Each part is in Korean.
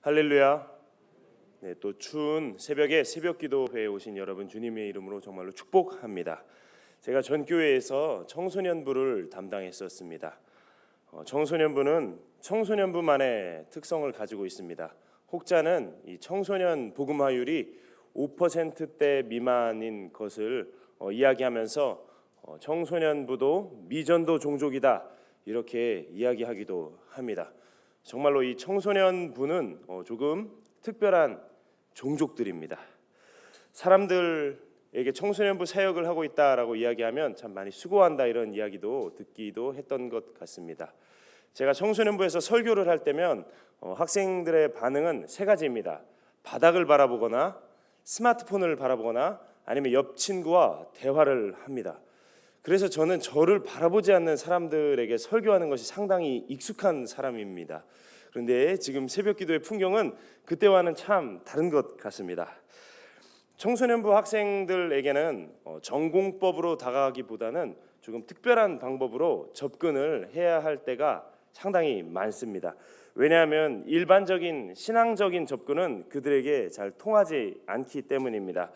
할렐루야. 네, 또 추운 새벽에 새벽기도회에 오신 여러분 주님의 이름으로 정말로 축복합니다. 제가 전 교회에서 청소년부를 담당했었습니다. 청소년부는 청소년부만의 특성을 가지고 있습니다. 혹자는 이 청소년 복음화율이 5%대 미만인 것을 이야기하면서 청소년부도 미전도 종족이다 이렇게 이야기하기도 합니다. 정말로 이 청소년부는 조금 특별한 종족들입니다. 사람들에게 청소년부 사역을 하고 있다라고 이야기하면 참 많이 수고한다 이런 이야기도 듣기도 했던 것 같습니다. 제가 청소년부에서 설교를 할 때면 학생들의 반응은 세 가지입니다. 바닥을 바라보거나 스마트폰을 바라보거나 아니면 옆 친구와 대화를 합니다. 그래서 저는 저를 바라보지 않는 사람들에게 설교하는 것이 상당히 익숙한 사람입니다. 그런데 지금 새벽기도의 풍경은 그때와는 참 다른 것 같습니다. 청소년부 학생들에게는 전공법으로 다가가기보다는 조금 특별한 방법으로 접근을 해야 할 때가 상당히 많습니다. 왜냐하면 일반적인 신앙적인 접근은 그들에게 잘 통하지 않기 때문입니다.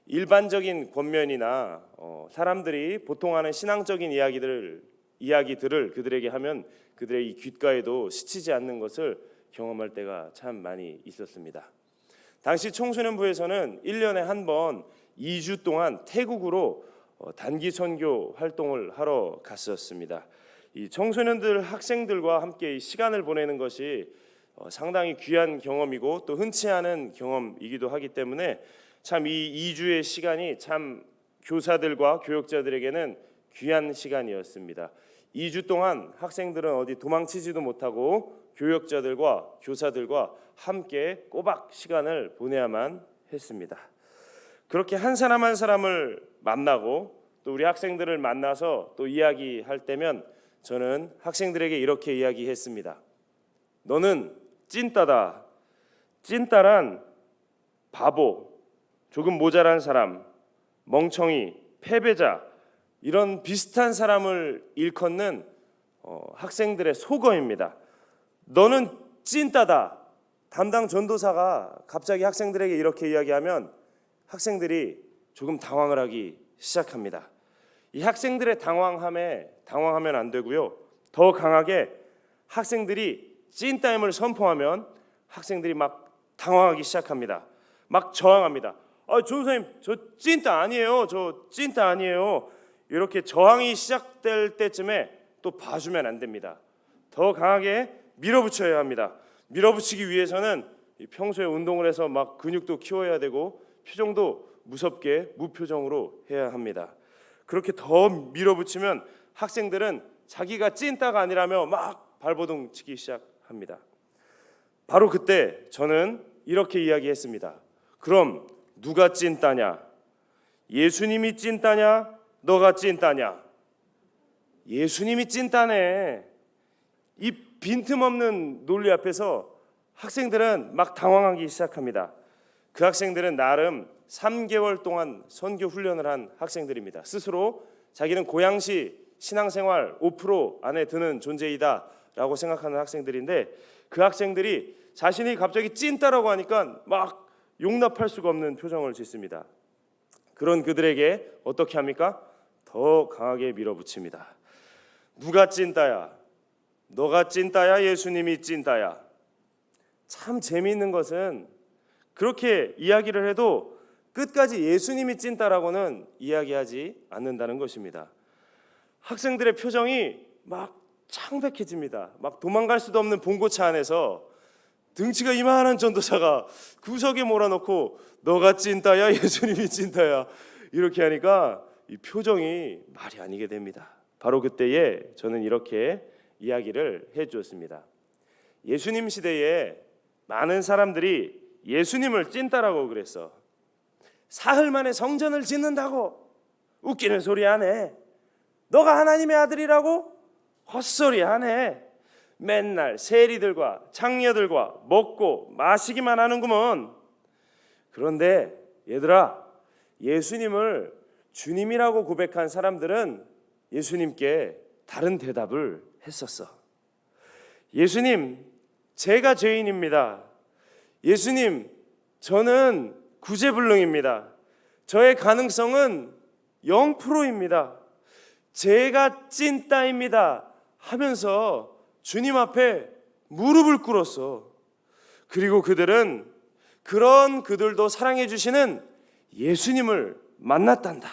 일반적인 권면이나 사람들이 보통 하는 신앙적인 이야기들을 그들에게 하면 그들의 이 귓가에도 스치지 않는 것을 경험할 때가 참 많이 있었습니다. 당시 청소년부에서는 1년에 한 번 2주 동안 태국으로 단기 선교 활동을 하러 갔었습니다. 이 청소년들 학생들과 함께 이 시간을 보내는 것이 상당히 귀한 경험이고 또 흔치 않은 경험이기도 하기 때문에 참 이 2주의 시간이 참 교사들과 교역자들에게는 귀한 시간이었습니다. 2주 동안 학생들은 어디 도망치지도 못하고 교역자들과 교사들과 함께 꼬박 시간을 보내야만 했습니다. 그렇게 한 사람 한 사람을 만나고 또 우리 학생들을 만나서 또 이야기할 때면 저는 학생들에게 이렇게 이야기했습니다. 너는 찐따다. 찐따란 바보, 조금 모자란 사람, 멍청이, 패배자 이런 비슷한 사람을 일컫는 학생들의 속어입니다. 너는 찐따다. 담당 전도사가 갑자기 학생들에게 이렇게 이야기하면 학생들이 조금 당황을 하기 시작합니다. 이 학생들의 당황하면 안 되고요. 더 강하게 학생들이 찐따임을 선포하면 학생들이 막 당황하기 시작합니다. 막 저항합니다. 전도사님 저 찐따 아니에요. 저 찐따 아니에요. 이렇게 저항이 시작될 때쯤에 또 봐주면 안 됩니다. 더 강하게 밀어붙여야 합니다. 밀어붙이기 위해서는 평소에 운동을 해서 막 근육도 키워야 되고 표정도 무섭게 무표정으로 해야 합니다. 그렇게 더 밀어붙이면 학생들은 자기가 찐따가 아니라며 막 발버둥 치기 시작합니다. 바로 그때 저는 이렇게 이야기했습니다. 그럼 누가 찐따냐? 예수님이 찐따냐? 너가 찐따냐? 예수님이 찐따네. 이 빈틈없는 논리 앞에서 학생들은 막 당황하기 시작합니다. 그 학생들은 나름 3개월 동안 선교 훈련을 한 학생들입니다. 스스로 자기는 고양시 신앙생활 5% 안에 드는 존재이다 라고 생각하는 학생들인데 그 학생들이 자신이 갑자기 찐따라고 하니까 막 용납할 수가 없는 표정을 짓습니다. 그런 그들에게 어떻게 합니까? 더 강하게 밀어붙입니다. 누가 찐따야? 너가 찐따야? 예수님이 찐따야? 참 재미있는 것은 그렇게 이야기를 해도 끝까지 예수님이 찐따라고는 이야기하지 않는다는 것입니다. 학생들의 표정이 막 창백해집니다. 막 도망갈 수도 없는 봉고차 안에서 등치가 이만한 전도사가 구석에 몰아넣고 너가 찐따야? 예수님이 찐따야? 이렇게 하니까 이 표정이 말이 아니게 됩니다. 바로 그때에 저는 이렇게 이야기를 해주었습니다. 예수님 시대에 많은 사람들이 예수님을 찐따라고 그랬어. 사흘 만에 성전을 짓는다고? 웃기는 소리 안 해. 너가 하나님의 아들이라고? 헛소리 안 해. 맨날 세리들과 창녀들과 먹고 마시기만 하는구먼. 그런데 얘들아, 예수님을 주님이라고 고백한 사람들은 예수님께 다른 대답을 했었어. 예수님, 제가 죄인입니다. 예수님, 저는 구제불능입니다. 저의 가능성은 0%입니다. 제가 찐따입니다 하면서 주님 앞에 무릎을 꿇었어. 그리고 그들은 그런 그들도 사랑해 주시는 예수님을 만났단다.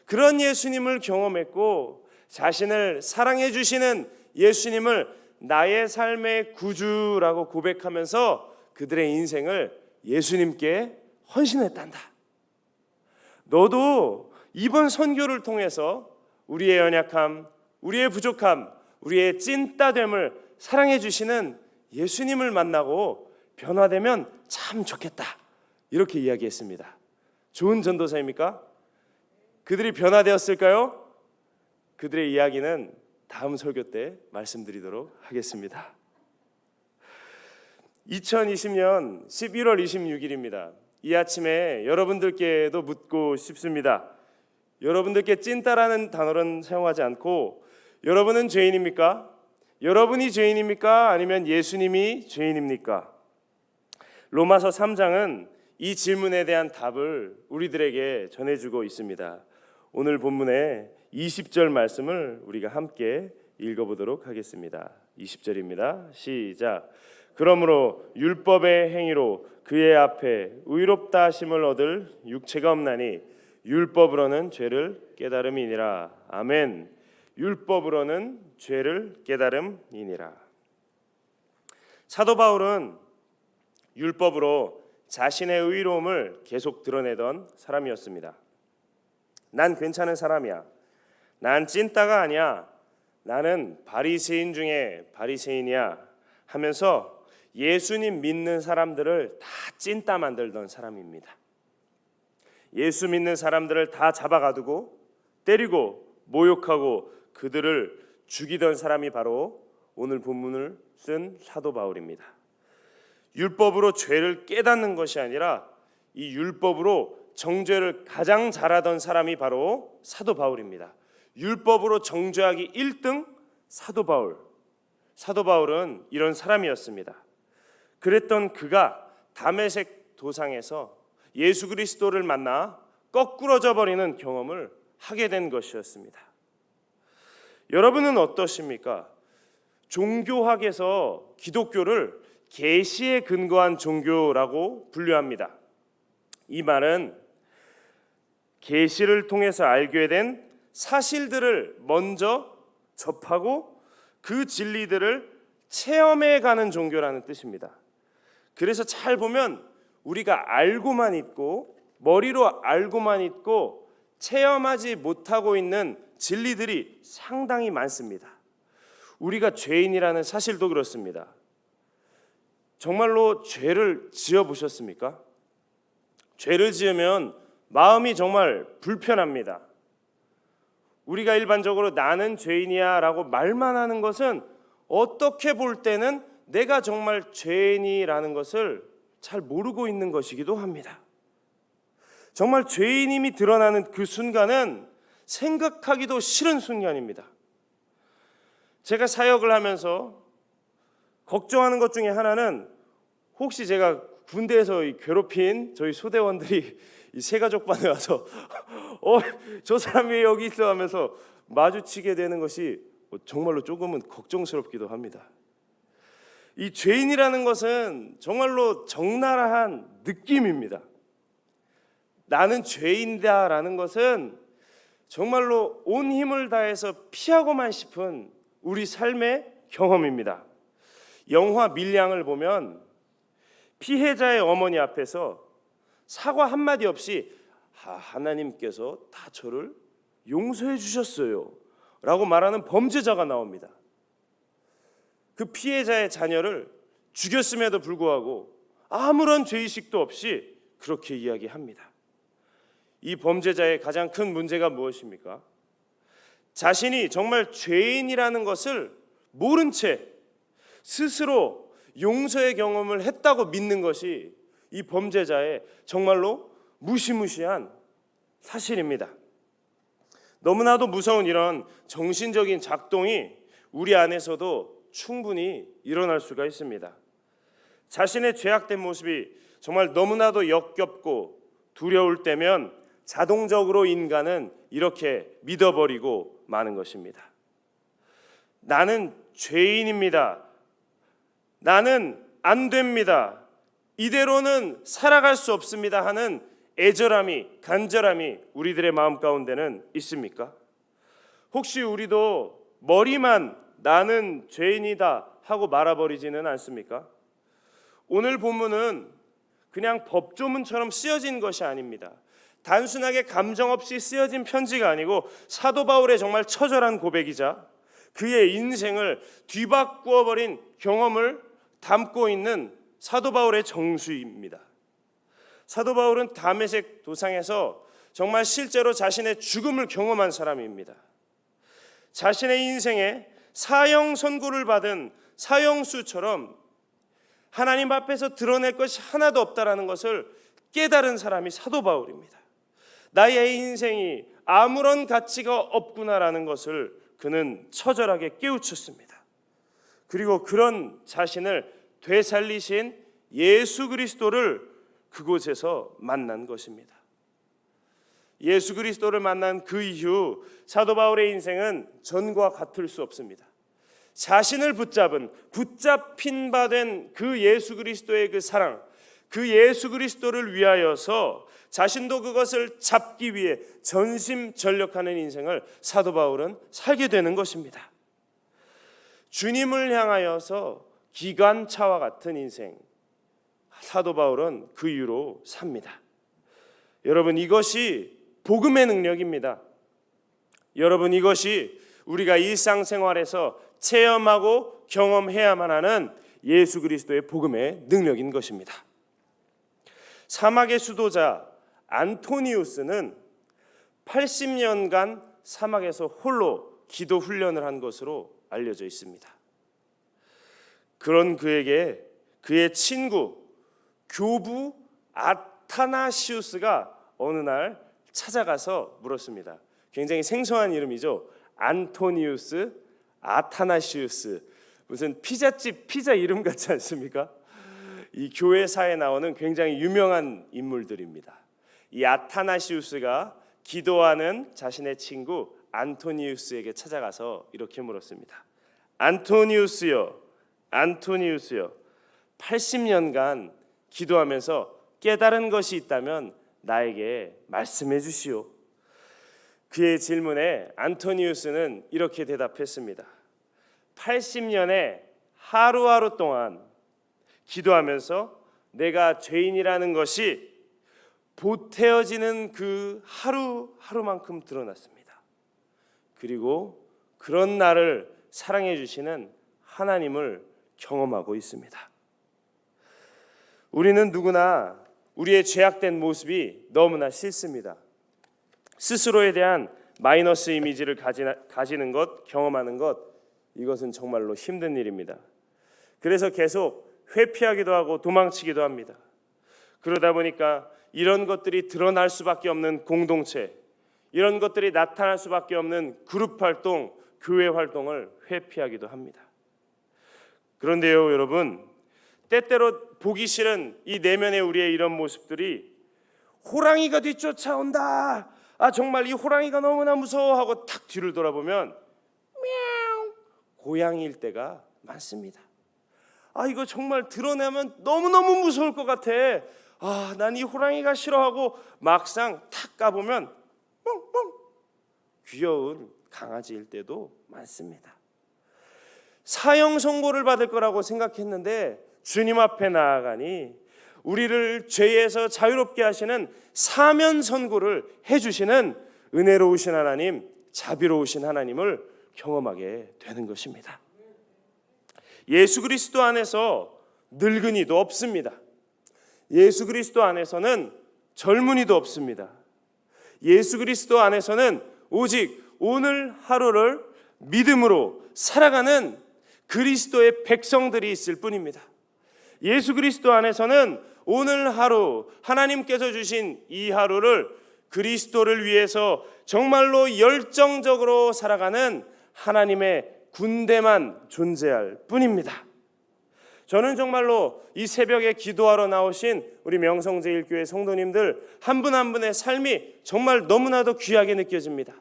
그런 예수님을 경험했고 자신을 사랑해 주시는 예수님을 나의 삶의 구주라고 고백하면서 그들의 인생을 예수님께 헌신했단다. 너도 이번 선교를 통해서 우리의 연약함, 우리의 부족함, 우리의 찐따됨을 사랑해 주시는 예수님을 만나고 변화되면 참 좋겠다, 이렇게 이야기했습니다. 좋은 전도사입니까? 그들이 변화되었을까요? 그들의 이야기는 다음 설교 때 말씀드리도록 하겠습니다. 2020년 11월 26일입니다. 이 아침에 여러분들께도 묻고 싶습니다. 여러분들께 찐따라는 단어는 사용하지 않고 여러분은 죄인입니까? 여러분이 죄인입니까? 아니면 예수님이 죄인입니까? 로마서 3장은 이 질문에 대한 답을 우리들에게 전해주고 있습니다. 오늘 본문의 20절 말씀을 우리가 함께 읽어보도록 하겠습니다. 20절입니다. 시작. 그러므로 율법의 행위로 그의 앞에 의롭다 하심을 얻을 육체가 없나니 율법으로는 죄를 깨달음이니라. 아멘. 율법으로는 죄를 깨달음이니라. 사도 바울은 율법으로 자신의 의로움을 계속 드러내던 사람이었습니다. 난 괜찮은 사람이야. 난 찐따가 아니야. 나는 바리새인 중에 바리새인이야 하면서 예수님 믿는 사람들을 다 찐따 만들던 사람입니다. 예수 믿는 사람들을 다 잡아가두고 때리고 모욕하고 그들을 죽이던 사람이 바로 오늘 본문을 쓴 사도 바울입니다. 율법으로 죄를 깨닫는 것이 아니라 이 율법으로 정죄를 가장 잘하던 사람이 바로 사도 바울입니다. 율법으로 정죄하기 1등 사도 바울. 사도 바울은 이런 사람이었습니다. 그랬던 그가 다메섹 도상에서 예수 그리스도를 만나 거꾸러져 버리는 경험을 하게 된 것이었습니다. 여러분은 어떠십니까? 종교학에서 기독교를 계시에 근거한 종교라고 분류합니다. 이 말은 계시를 통해서 알게 된 사실들을 먼저 접하고 그 진리들을 체험해 가는 종교라는 뜻입니다. 그래서 잘 보면 우리가 알고만 있고 머리로 알고만 있고 체험하지 못하고 있는 진리들이 상당히 많습니다. 우리가 죄인이라는 사실도 그렇습니다. 정말로 죄를 지어 보셨습니까? 죄를 지으면 마음이 정말 불편합니다. 우리가 일반적으로 나는 죄인이야 라고 말만 하는 것은 어떻게 볼 때는 내가 정말 죄인이라는 것을 잘 모르고 있는 것이기도 합니다. 정말 죄인임이 드러나는 그 순간은 생각하기도 싫은 순간입니다. 제가 사역을 하면서 걱정하는 것 중에 하나는 혹시 제가 군대에서 괴롭힌 저희 소대원들이 이 새가족반에 와서 저 사람이 왜 여기 있어 하면서 마주치게 되는 것이 정말로 조금은 걱정스럽기도 합니다. 이 죄인이라는 것은 정말로 적나라한 느낌입니다. 나는 죄인이다라는 것은 정말로 온 힘을 다해서 피하고만 싶은 우리 삶의 경험입니다. 영화 밀양을 보면 피해자의 어머니 앞에서 사과 한마디 없이 하나님께서 다 저를 용서해 주셨어요 라고 말하는 범죄자가 나옵니다. 그 피해자의 자녀를 죽였음에도 불구하고 아무런 죄의식도 없이 그렇게 이야기합니다. 이 범죄자의 가장 큰 문제가 무엇입니까? 자신이 정말 죄인이라는 것을 모른 채 스스로 용서의 경험을 했다고 믿는 것이 이 범죄자의 정말로 무시무시한 사실입니다. 너무나도 무서운 이런 정신적인 작동이 우리 안에서도 충분히 일어날 수가 있습니다. 자신의 죄악된 모습이 정말 너무나도 역겹고 두려울 때면 자동적으로 인간은 이렇게 믿어버리고 마는 것입니다. 나는 죄인입니다. 나는 안 됩니다. 이대로는 살아갈 수 없습니다 하는 애절함이, 간절함이 우리들의 마음 가운데는 있습니까? 혹시 우리도 머리만 나는 죄인이다 하고 말아버리지는 않습니까? 오늘 본문은 그냥 법조문처럼 쓰여진 것이 아닙니다. 단순하게 감정 없이 쓰여진 편지가 아니고 사도 바울의 정말 처절한 고백이자 그의 인생을 뒤바꾸어 버린 경험을 담고 있는 사도 바울의 정수입니다. 사도 바울은 다메섹 도상에서 정말 실제로 자신의 죽음을 경험한 사람입니다. 자신의 인생에 사형 선고를 받은 사형수처럼 하나님 앞에서 드러낼 것이 하나도 없다라는 것을 깨달은 사람이 사도 바울입니다. 나의 인생이 아무런 가치가 없구나라는 것을 그는 처절하게 깨우쳤습니다. 그리고 그런 자신을 되살리신 예수 그리스도를 그곳에서 만난 것입니다. 예수 그리스도를 만난 그 이후 사도 바울의 인생은 전과 같을 수 없습니다. 자신을 붙잡힌 바 된 그 예수 그리스도의 그 사랑, 그 예수 그리스도를 위하여서 자신도 그것을 잡기 위해 전심전력하는 인생을 사도 바울은 살게 되는 것입니다. 주님을 향하여서 기관차와 같은 인생, 사도 바울은 그 이유로 삽니다. 여러분, 이것이 복음의 능력입니다. 여러분, 이것이 우리가 일상생활에서 체험하고 경험해야만 하는 예수 그리스도의 복음의 능력인 것입니다. 사막의 수도자 안토니우스는 80년간 사막에서 홀로 기도 훈련을 한 것으로 알려져 있습니다. 그런 그에게 그의 친구 교부 아타나시우스가 어느 날 찾아가서 물었습니다. 굉장히 생소한 이름이죠. 안토니우스, 아타나시우스, 무슨 피자집 피자 이름 같지 않습니까? 이 교회사에 나오는 굉장히 유명한 인물들입니다. 이 아타나시우스가 기도하는 자신의 친구 안토니우스에게 찾아가서 이렇게 물었습니다. 안토니우스요, 80년간 기도하면서 깨달은 것이 있다면 나에게 말씀해 주시오. 그의 질문에 안토니우스는 이렇게 대답했습니다. 80년에 하루하루 동안 기도하면서 내가 죄인이라는 것이 보태어지는 그 하루하루만큼 드러났습니다. 그리고 그런 나를 사랑해 주시는 하나님을 경험하고 있습니다. 우리는 누구나 우리의 죄악된 모습이 너무나 싫습니다. 스스로에 대한 마이너스 이미지를 가지는 것, 경험하는 것, 이것은 정말로 힘든 일입니다. 그래서 계속 회피하기도 하고 도망치기도 합니다. 그러다 보니까 이런 것들이 드러날 수밖에 없는 공동체, 이런 것들이 나타날 수밖에 없는 그룹 활동, 교회 활동을 회피하기도 합니다. 그런데요, 여러분, 때때로 보기 싫은 이 내면의 우리의 이런 모습들이 호랑이가 뒤쫓아온다, 정말 이 호랑이가 너무나 무서워하고 탁 뒤를 돌아보면 미야옹, 고양이일 때가 많습니다. 이거 정말 드러내면 너무너무 무서울 것 같아. 난 이 호랑이가 싫어하고 막상 탁 까보면 뻥뻥 귀여운 강아지일 때도 많습니다. 사형 선고를 받을 거라고 생각했는데 주님 앞에 나아가니 우리를 죄에서 자유롭게 하시는 사면 선고를 해주시는 은혜로우신 하나님, 자비로우신 하나님을 경험하게 되는 것입니다. 예수 그리스도 안에서 늙은이도 없습니다. 예수 그리스도 안에서는 젊은이도 없습니다. 예수 그리스도 안에서는 오직 오늘 하루를 믿음으로 살아가는 그리스도의 백성들이 있을 뿐입니다. 예수 그리스도 안에서는 오늘 하루 하나님께서 주신 이 하루를 그리스도를 위해서 정말로 열정적으로 살아가는 하나님의 군대만 존재할 뿐입니다. 저는 정말로 이 새벽에 기도하러 나오신 우리 명성제일교회 성도님들 한 분 한 분의 삶이 정말 너무나도 귀하게 느껴집니다.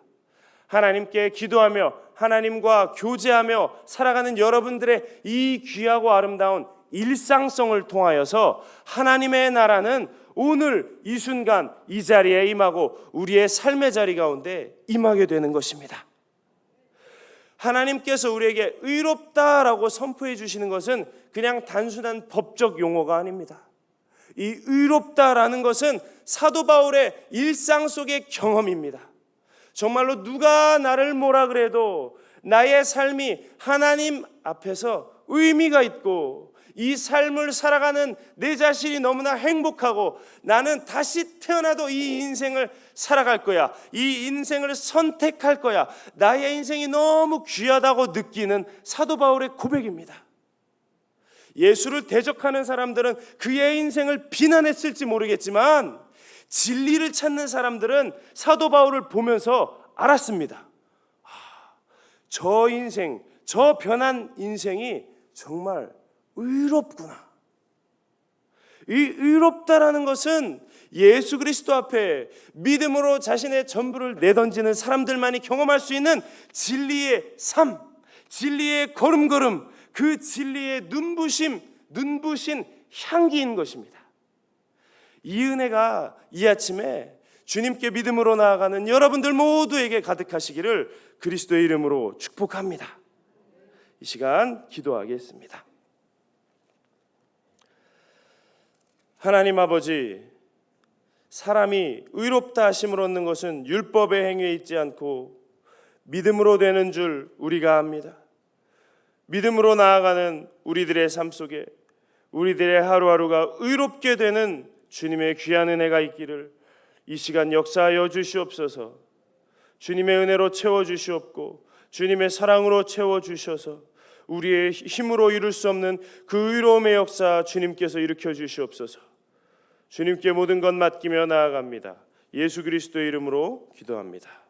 하나님께 기도하며 하나님과 교제하며 살아가는 여러분들의 이 귀하고 아름다운 일상성을 통하여서 하나님의 나라는 오늘 이 순간 이 자리에 임하고 우리의 삶의 자리 가운데 임하게 되는 것입니다. 하나님께서 우리에게 의롭다라고 선포해 주시는 것은 그냥 단순한 법적 용어가 아닙니다. 이 의롭다라는 것은 사도 바울의 일상 속의 경험입니다. 정말로 누가 나를 뭐라 그래도 나의 삶이 하나님 앞에서 의미가 있고 이 삶을 살아가는 내 자신이 너무나 행복하고 나는 다시 태어나도 이 인생을 살아갈 거야. 이 인생을 선택할 거야. 나의 인생이 너무 귀하다고 느끼는 사도 바울의 고백입니다. 예수를 대적하는 사람들은 그의 인생을 비난했을지 모르겠지만 진리를 찾는 사람들은 사도 바울을 보면서 알았습니다. 저 인생, 저 변한 인생이 정말 의롭구나. 이 의롭다라는 것은 예수 그리스도 앞에 믿음으로 자신의 전부를 내던지는 사람들만이 경험할 수 있는 진리의 삶, 진리의 걸음걸음, 그 진리의 눈부신 향기인 것입니다. 이 은혜가 이 아침에 주님께 믿음으로 나아가는 여러분들 모두에게 가득하시기를 그리스도의 이름으로 축복합니다. 이 시간 기도하겠습니다. 하나님 아버지, 사람이 의롭다 하심을 얻는 것은 율법의 행위에 있지 않고 믿음으로 되는 줄 우리가 압니다. 믿음으로 나아가는 우리들의 삶 속에 우리들의 하루하루가 의롭게 되는 주님의 귀한 은혜가 있기를 이 시간 역사하여 주시옵소서. 주님의 은혜로 채워주시옵고 주님의 사랑으로 채워주셔서 우리의 힘으로 이룰 수 없는 그 의로움의 역사 주님께서 일으켜 주시옵소서. 주님께 모든 것 맡기며 나아갑니다. 예수 그리스도의 이름으로 기도합니다.